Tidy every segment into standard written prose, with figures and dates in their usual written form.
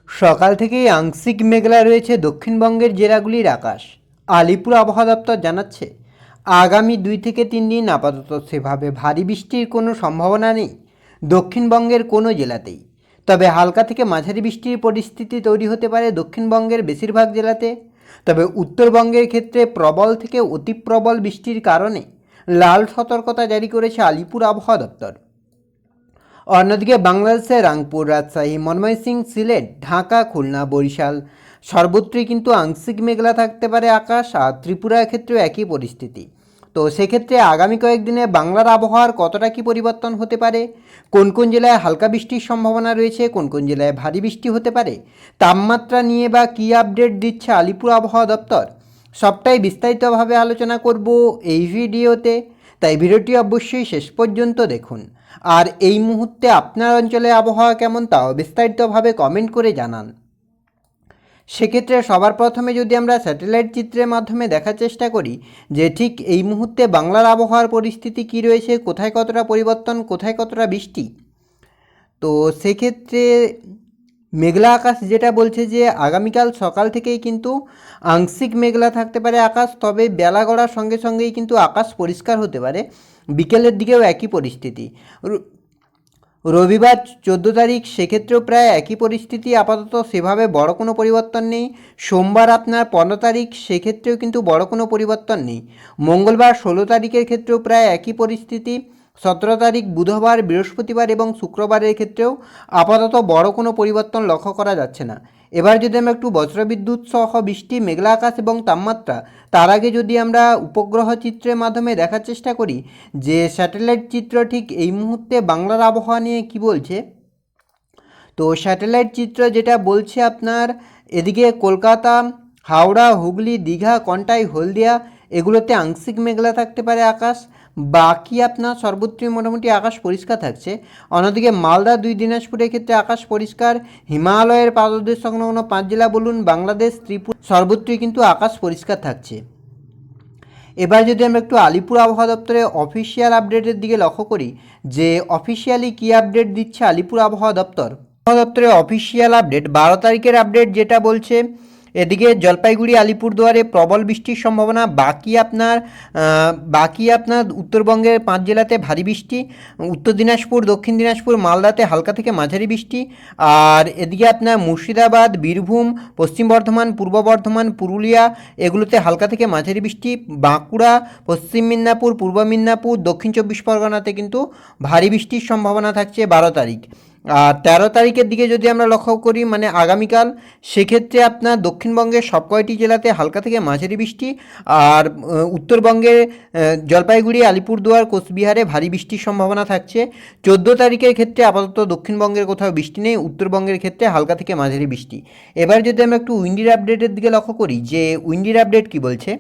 সকাল থেকেই আংশিক মেঘলা রয়েছে দক্ষিণবঙ্গের জেলাগুলির আকাশ। আলিপুর আবহাওয়া দপ্তর জানাচ্ছে, আগামী 2 থেকে 3 দিন আপাতত সেভাবে ভারী বৃষ্টির কোনো সম্ভাবনা নেই দক্ষিণবঙ্গের কোনো জেলাতেই। তবে হালকা থেকে মাঝারি বৃষ্টির পরিস্থিতি তৈরি হতে পারে দক্ষিণবঙ্গের বেশিরভাগ জেলাতে। তবে উত্তরবঙ্গের ক্ষেত্রে প্রবল থেকে অতি প্রবল বৃষ্টির কারণে লাল সতর্কতা জারি করেছে আলিপুর আবহাওয়া দপ্তর। অন্যদিকে বাংলাদেশের রাংপুর, রাজশাহী, ময়মনসিংহ, সিলেট, ঢাকা, খুলনা, বরিশাল সর্বত্রই কিন্তু আংশিক মেঘলা থাকতে পারে আকাশ। আর ত্রিপুরার ক্ষেত্রেও একই পরিস্থিতি। তো সেক্ষেত্রে আগামী কয়েকদিনে বাংলার আবহাওয়ার কতটা কী পরিবর্তন হতে পারে, কোন কোন জেলায় হালকা বৃষ্টির সম্ভাবনা রয়েছে, কোন কোন জেলায় ভারী বৃষ্টি হতে পারে, তাপমাত্রা নিয়ে বা কী আপডেট দিচ্ছে আলিপুর আবহাওয়া দপ্তর, সবটাই বিস্তারিতভাবে আলোচনা করব এই ভিডিওতে। তাই ভিডিওটি অবশ্যই শেষ পর্যন্ত দেখুন। আর এই মুহূর্তে আপনার অঞ্চলে আবহাওয়া কেমন তাও বিস্তারিতভাবে কমেন্ট করে জানান। সেক্ষেত্রে সবার প্রথমে যদি আমরা স্যাটেলাইট চিত্রের মাধ্যমে দেখার চেষ্টা করি যে ঠিক এই মুহূর্তে বাংলার আবহাওয়ার পরিস্থিতি কী রয়েছে, কোথায় কতটা পরিবর্তন, কোথায় কতটা বৃষ্টি। তো সেক্ষেত্রে মেঘলা আকাশ যেটা বলছে যে আগামীকাল সকাল থেকেই কিন্তু আংশিক মেঘলা থাকতে পারে আকাশ, তবে বেলা গড়ার সঙ্গে সঙ্গেই কিন্তু আকাশ পরিষ্কার হতে পারে। বিকেলের দিকেও একই পরিস্থিতি। রবিবার 14 তারিখ, সেক্ষেত্রেও প্রায় একই পরিস্থিতি, আপাতত সেভাবে বড় কোনো পরিবর্তন নেই। সোমবার আপনার 15 তারিখ, সেক্ষেত্রেও কিন্তু বড় কোনো পরিবর্তন নেই। মঙ্গলবার 16 তারিখের ক্ষেত্রেও প্রায় একই পরিস্থিতি। 17 তারিখ বুধবার, বৃহস্পতিবার এবং শুক্রবারের ক্ষেত্রেও আপাতত বড় কোনো পরিবর্তন লক্ষ্য করা যাচ্ছে না। এবার যদি আমরা একটু বজ্রবিদ্যুৎ সহ বৃষ্টি, মেঘলা আকাশ এবং তাপমাত্রা, তার আগে যদি আমরা উপগ্রহ চিত্রের মাধ্যমে দেখার চেষ্টা করি যে স্যাটেলাইট চিত্র ঠিক এই মুহূর্তে বাংলার আবহাওয়া নিয়ে কী বলছে। তো স্যাটেলাইট চিত্র যেটা বলছে আপনার এদিকে কলকাতা, হাওড়া, হুগলি, দীঘা, কন্টাই, হলদিয়া এগুলোতে আংশিক মেঘলা থাকতে পারে আকাশ। বাকি আপনার সর্বত্রই মোটামুটি আকাশ পরিষ্কার থাকছে। অন্যদিকে মালদা, 2 দিনাজপুরের ক্ষেত্রে আকাশ পরিষ্কার। হিমালয়ের পাদদেশ সংলগ্ন 5 জেলা বলুন, বাংলাদেশ, ত্রিপুরা সর্বত্রই কিন্তু আকাশ পরিষ্কার থাকছে। এবার যদি আমরা একটু আলিপুর আবহাওয়া দপ্তরের অফিসিয়াল আপডেটের দিকে লক্ষ্য করি যে অফিসিয়ালি কী আপডেট দিচ্ছে আলিপুর আবহাওয়া দপ্তর। আবহাওয়া দপ্তরের অফিসিয়াল আপডেট 12 তারিখের আপডেট যেটা বলছে এদিকে জলপাইগুড়ি, আলিপুরদুয়ারে প্রবল বৃষ্টির সম্ভাবনা। বাকি আপনার উত্তরবঙ্গের 5 জেলাতে ভারী বৃষ্টি। উত্তর দিনাজপুর, দক্ষিণ দিনাজপুর, মালদাতে হালকা থেকে মাঝারি বৃষ্টি। আর এদিকে আপনার মুর্শিদাবাদ, বীরভূম, পশ্চিম বর্ধমান, পূর্ব বর্ধমান, পুরুলিয়া এগুলোতে হালকা থেকে মাঝারি বৃষ্টি। বাঁকুড়া, পশ্চিম মিদনাপুর, পূর্ব মিদনাপুর, দক্ষিণ 24 পরগনাতে কিন্তু ভারী বৃষ্টির সম্ভাবনা থাকছে 12 তারিখ। আর 13 তারিখের দিকে যদি আমরা লক্ষ্য করি মানে আগামীকাল, সেক্ষেত্রে আপনার দক্ষিণবঙ্গের সব কয়টি জেলাতে হালকা থেকে মাঝারি বৃষ্টি। আর উত্তরবঙ্গের জলপাইগুড়ি, আলিপুরদুয়ার, কোচবিহারে ভারী বৃষ্টির সম্ভাবনা থাকছে। 14 তারিখের ক্ষেত্রে আপাতত দক্ষিণবঙ্গের কোথাও বৃষ্টি নেই, উত্তরবঙ্গের ক্ষেত্রে হালকা থেকে মাঝারি বৃষ্টি। এবার যদি আমরা একটু উইন্ডির আপডেটের দিকে লক্ষ্য করি যে উইন্ডির আপডেট কী বলছে।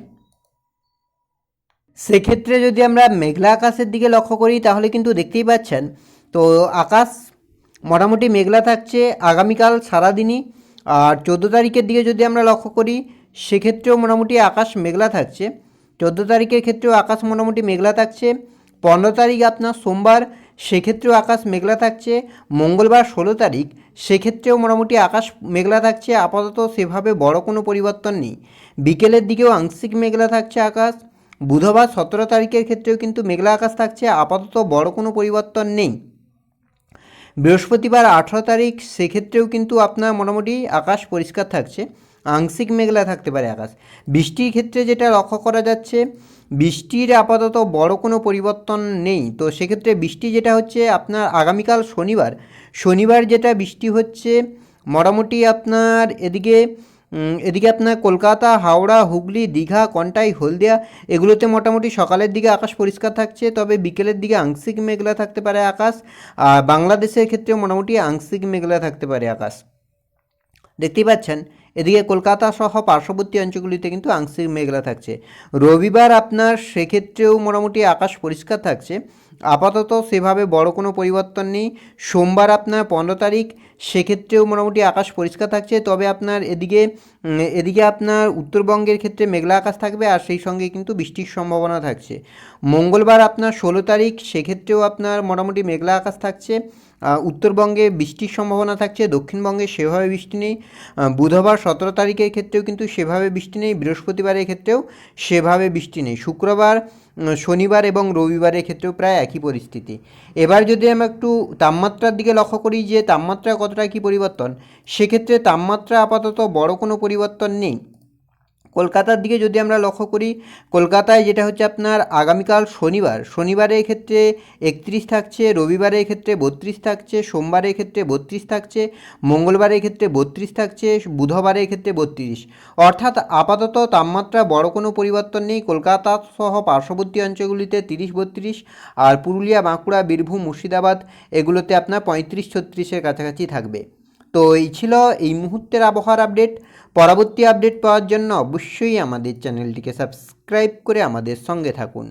সেক্ষেত্রে যদি আমরা মেঘলা আকাশের দিকে লক্ষ্য করি তাহলে কিন্তু দেখতেই পাচ্ছেন তো আকাশ মোটামুটি মেঘলা থাকছে আগামীকাল সারাদিনই। আর 14 তারিখের দিকে যদি আমরা লক্ষ্য করি সেক্ষেত্রেও মোটামুটি আকাশ মেঘলা থাকছে। 14 তারিখের ক্ষেত্রেও আকাশ মোটামুটি মেঘলা থাকছে। 15 তারিখ আপনার সোমবার, সেক্ষেত্রেও আকাশ মেঘলা থাকছে। মঙ্গলবার 16 তারিখ, সেক্ষেত্রেও মোটামুটি আকাশ মেঘলা থাকছে। আপাতত সেভাবে বড় কোনো পরিবর্তন নেই। বিকেলের দিকেও আংশিক মেঘলা থাকছে আকাশ। বুধবার 17 তারিখের ক্ষেত্রেও কিন্তু মেঘলা আকাশ থাকছে, আপাতত বড় কোনো পরিবর্তন নেই। বৃহস্পতিবার 18 তারিখ, সেক্ষেত্রেও কিন্তু আপনার মোটামুটি আকাশ পরিষ্কার থাকছে, আংশিক মেঘলা থাকতে পারে আকাশ। বৃষ্টির ক্ষেত্রে যেটা লক্ষ্য করা যাচ্ছে বৃষ্টির আপাতত বড় কোনো পরিবর্তন নেই। তো সেক্ষেত্রে বৃষ্টি যেটা হচ্ছে আপনার আগামীকাল শনিবার যেটা বৃষ্টি হচ্ছে মোটামুটি আপনার এদিকে আপনার কলকাতা, হাওড়া, হুগলি, দীঘা, কন্টাই, হলদিয়া এগুলোতে মোটামুটি সকালের দিকে আকাশ পরিষ্কার থাকছে, তবে বিকেলের দিকে আংশিক মেঘলা থাকতে পারে আকাশ। আর বাংলাদেশের ক্ষেত্রে মোটামুটি আংশিক মেঘলা থাকতে পারে আকাশ। দেখতেই পাচ্ছেন এদিকে কলকাতা সহ পার্শ্ববর্তী অঞ্চলগুলিতে কিন্তু আংশিক মেঘলা থাকছে। রবিবার আপনার সেক্ষেত্রেও মোটামুটি আকাশ পরিষ্কার থাকছে, আপাতত সেভাবে বড় কোনো পরিবর্তন নেই। সোমবার আপনার 15 তারিখ, সেক্ষেত্রেও মোটামুটি আকাশ পরিষ্কার থাকছে, তবে আপনার এদিকে আপনার উত্তরবঙ্গের ক্ষেত্রে মেঘলা আকাশ থাকবে আর সেই সঙ্গে কিন্তু বৃষ্টির সম্ভাবনা থাকছে। মঙ্গলবার আপনার 16 তারিখ, সেক্ষেত্রেও আপনার মোটামুটি মেঘলা আকাশ থাকছে। উত্তরবঙ্গে বৃষ্টির সম্ভাবনা থাকছে, দক্ষিণবঙ্গে সেভাবে বৃষ্টি নেই। বুধবার 17 তারিখের ক্ষেত্রেও কিন্তু সেভাবে বৃষ্টি নেই, বৃহস্পতিবারের ক্ষেত্রেও সেভাবে বৃষ্টি নেই, শুক্রবার, শনিবার এবং রবিবারের ক্ষেত্রেও প্রায় একই পরিস্থিতি। এবার যদি আমরা একটু তাপমাত্রার দিকে লক্ষ্য করি যে তাপমাত্রা কতটা কী পরিবর্তন, সেক্ষেত্রে তাপমাত্রা আপাতত বড় কোনো পরিবর্তন নেই। কলকাতার দিকে যদি আমরা লক্ষ্য করি, কলকাতায় যেটা হচ্ছে আপনার আগামীকাল শনিবারের ক্ষেত্রে 31 থাকছে, রবিবারের ক্ষেত্রে 32 থাকছে, সোমবারের ক্ষেত্রে 32 থাকছে, মঙ্গলবারের ক্ষেত্রে 32 থাকছে, বুধবারের ক্ষেত্রে 32। অর্থাৎ আপাতত তাপমাত্রা বড় কোনো পরিবর্তন নেই। কলকাতা সহ পার্শ্ববর্তী অঞ্চলগুলিতে 30-32, আর পুরুলিয়া, বাঁকুড়া, বীরভূম, মুর্শিদাবাদ এগুলোতে আপনার 35-36-এর কাছাকাছি থাকবে। তো এই ছিল এই মুহূর্তের আবহাওয়ার আপডেট। পরবর্তী আপডেট পাওয়ার জন্য অবশ্যই আমাদের চ্যানেলটিকে সাবস্ক্রাইব করে আমাদের সঙ্গে থাকুন।